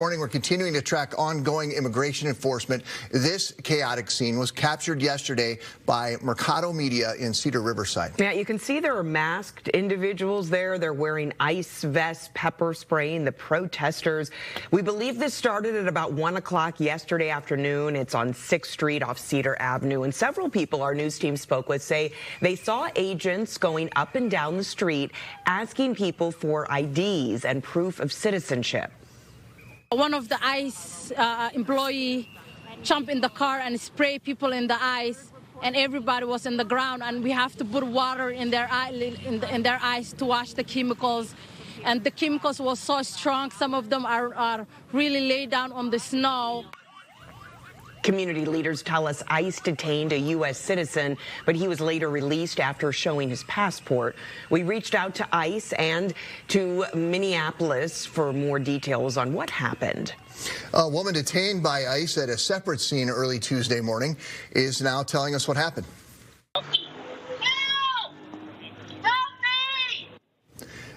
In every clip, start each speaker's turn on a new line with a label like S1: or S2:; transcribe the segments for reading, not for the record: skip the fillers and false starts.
S1: Morning, we're continuing to track ongoing immigration enforcement. This chaotic scene was captured yesterday by Mercado Media in Cedar Riverside.
S2: Yeah, you can see there are masked individuals there. They're wearing ice vests, pepper spraying the protesters. We believe this started at about 1 o'clock yesterday afternoon. It's on 6th Street off Cedar Avenue. And several people our news team spoke with say they saw agents going up and down the street asking people for IDs and proof of citizenship.
S3: One of the ICE employee jumped in the car and sprayed people in the eyes, and everybody was in the ground, and we have to put water in their eyes to wash the chemicals. And the chemicals were so strong, some of them are really laid down on the snow.
S2: Community leaders tell us ICE detained a U.S. citizen, but he was later released after showing his passport. We reached out to ICE and to Minneapolis for more details on what happened.
S1: A woman detained by ICE at a separate scene early Tuesday morning is now telling us what happened.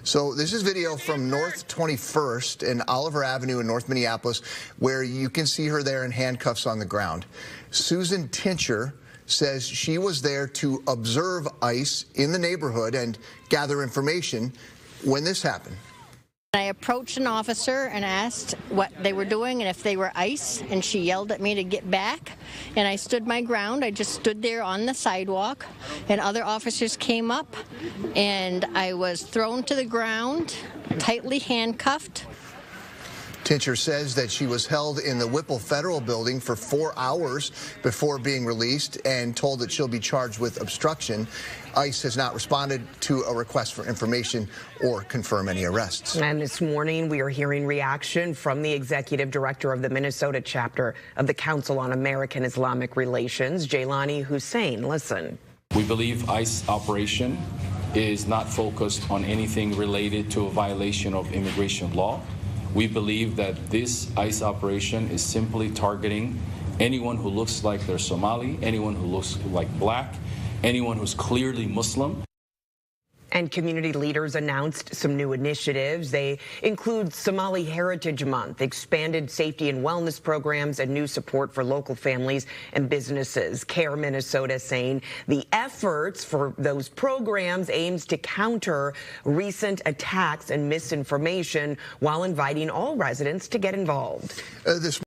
S1: So this is video from North 21st and Oliver Avenue in North Minneapolis, where you can see her there in handcuffs on the ground. Susan Tincher says she was there to observe ICE in the neighborhood and gather information when this happened.
S4: I approached an officer and asked what they were doing and if they were ICE, and she yelled at me to get back, and I stood my ground. I just stood there on the sidewalk, and other officers came up, and I was thrown to the ground, tightly handcuffed.
S1: Tincher says that she was held in the Whipple Federal Building for 4 hours before being released and told that she'll be charged with obstruction. ICE has not responded to a request for information or confirm any arrests.
S2: And this morning, we are hearing reaction from the executive director of the Minnesota chapter of the Council on American Islamic Relations, Jailani Hussein. Listen.
S5: We believe ICE operation is not focused on anything related to a violation of immigration law. We believe that this ICE operation is simply targeting anyone who looks like they're Somali, anyone who looks like Black, anyone who's clearly Muslim.
S2: And community leaders announced some new initiatives. They include Somali Heritage Month, expanded safety and wellness programs, and new support for local families and businesses. CAIR Minnesota saying the efforts for those programs aims to counter recent attacks and misinformation while inviting all residents to get involved.